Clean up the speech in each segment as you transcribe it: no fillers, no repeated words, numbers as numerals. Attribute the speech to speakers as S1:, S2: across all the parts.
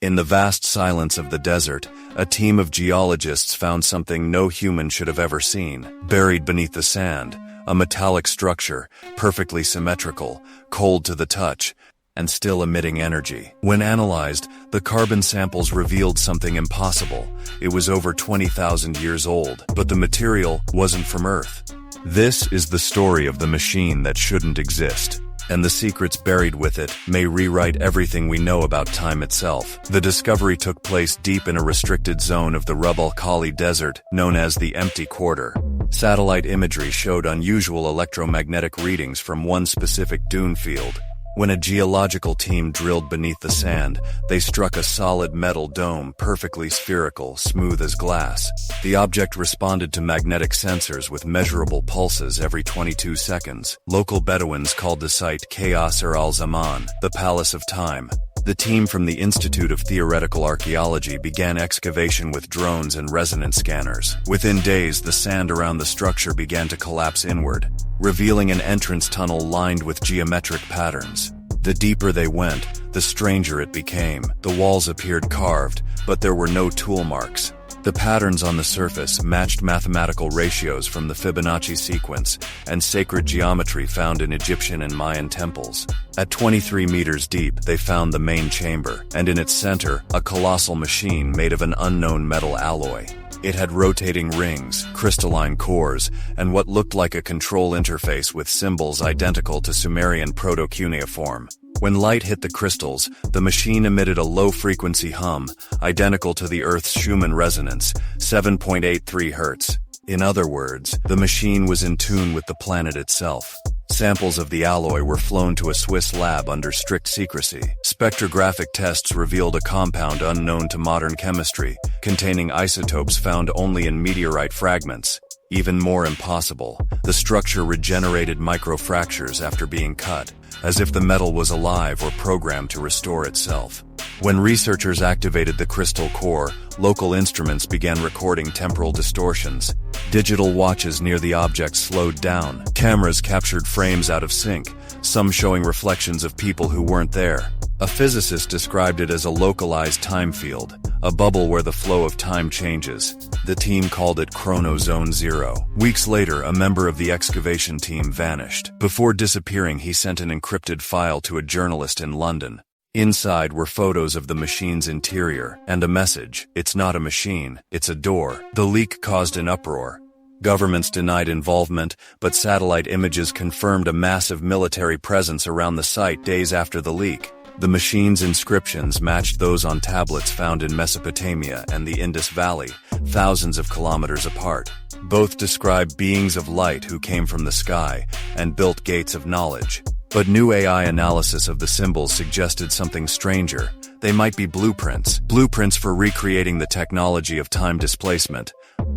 S1: In the vast silence of the desert, a team of geologists found something no human should have ever seen. Buried beneath the sand, a metallic structure, perfectly symmetrical, cold to the touch, and still emitting energy. When analyzed, the carbon samples revealed something impossible. It was over 20,000 years old, but the material wasn't from Earth. This is the story of the machine that shouldn't exist, and the secrets buried with it may rewrite everything we know about time itself. The discovery took place deep in a restricted zone of the Rub al Khali Desert, known as the Empty Quarter. Satellite imagery showed unusual electromagnetic readings from one specific dune field. When a geological team drilled beneath the sand, they struck a solid metal dome, perfectly spherical, smooth as glass. The object responded to magnetic sensors with measurable pulses every 22 seconds. Local Bedouins called the site Qasr al-Zaman, the Palace of Time. The team from the Institute of Theoretical Archaeology began excavation with drones and resonance scanners. Within days, the sand around the structure began to collapse inward, revealing an entrance tunnel lined with geometric patterns. The deeper they went, the stranger it became. The walls appeared carved, but there were no tool marks. The patterns on the surface matched mathematical ratios from the Fibonacci sequence and sacred geometry found in Egyptian and Mayan temples. At 23 meters deep, they found the main chamber, and in its center, a colossal machine made of an unknown metal alloy. It had rotating rings, crystalline cores, and what looked like a control interface with symbols identical to Sumerian proto-cuneiform. When light hit the crystals, the machine emitted a low-frequency hum, identical to the Earth's Schumann resonance, 7.83 Hz. In other words, the machine was in tune with the planet itself. Samples of the alloy were flown to a Swiss lab under strict secrecy. Spectrographic tests revealed a compound unknown to modern chemistry, containing isotopes found only in meteorite fragments. Even more impossible, the structure regenerated microfractures after being cut, as if the metal was alive or programmed to restore itself. When researchers activated the crystal core, local instruments began recording temporal distortions. Digital watches near the object slowed down. Cameras captured frames out of sync, some showing reflections of people who weren't there. A physicist described it as a localized time field, a bubble where the flow of time changes. The team called it Chronozone Zero. Weeks later, a member of the excavation team vanished. Before disappearing, he sent an encrypted file to a journalist in London. Inside were photos of the machine's interior, and a message: "It's not a machine, it's a door." The leak caused an uproar. Governments denied involvement, but satellite images confirmed a massive military presence around the site days after the leak. The machine's inscriptions matched those on tablets found in Mesopotamia and the Indus Valley, thousands of kilometers apart. Both describe beings of light who came from the sky and built gates of knowledge. But new AI analysis of the symbols suggested something stranger. They might be blueprints for recreating the technology of time displacement.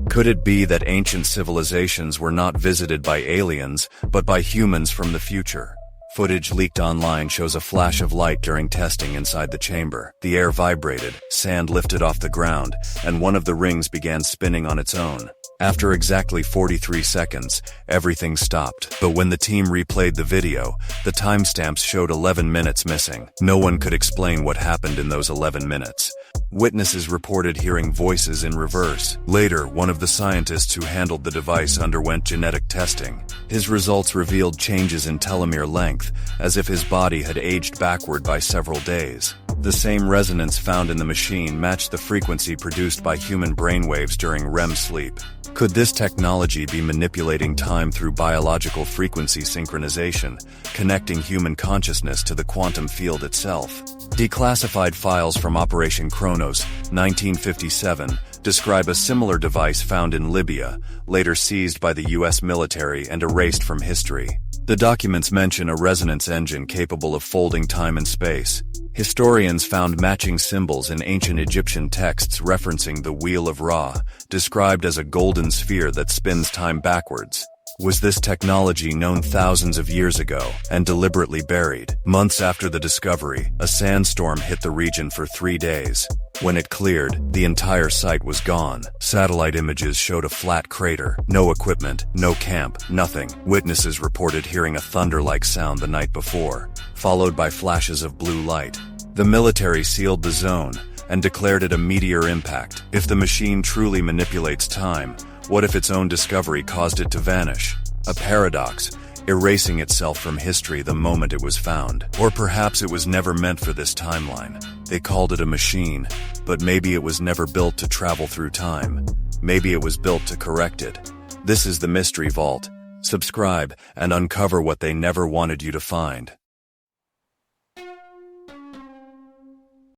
S1: Could it be that ancient civilizations were not visited by aliens, but by humans from the future? Footage leaked online shows a flash of light during testing inside the chamber. The air vibrated, sand lifted off the ground, and one of the rings began spinning on its own. After exactly 43 seconds, everything stopped. But when the team replayed the video, the timestamps showed 11 minutes missing. No one could explain what happened in those 11 minutes. Witnesses reported hearing voices in reverse. Later, one of the scientists who handled the device underwent genetic testing. His results revealed changes in telomere length, as if his body had aged backward by several days. The same resonance found in the machine matched the frequency produced by human brainwaves during REM sleep. Could this technology be manipulating time through biological frequency synchronization, connecting human consciousness to the quantum field itself? Declassified files from Operation Kronos, 1957, describe a similar device found in Libya, later seized by the US military and erased from history. The documents mention a resonance engine capable of folding time and space. Historians found matching symbols in ancient Egyptian texts referencing the Wheel of Ra, described as a golden sphere that spins time backwards. Was this technology known thousands of years ago and deliberately buried? Months after the discovery, a sandstorm hit the region for 3 days. When it cleared, the entire site was gone. Satellite images showed a flat crater, no equipment, no camp, nothing. Witnesses reported hearing a thunder-like sound the night before, followed by flashes of blue light. The military sealed the zone, and declared it a meteor impact. If the machine truly manipulates time, what if its own discovery caused it to vanish? A paradox, erasing itself from history the moment it was found. Or perhaps it was never meant for this timeline. They called it a machine, but maybe it was never built to travel through time. Maybe it was built to correct it. This is the Mystery Vault. Subscribe and uncover what they never wanted you to find.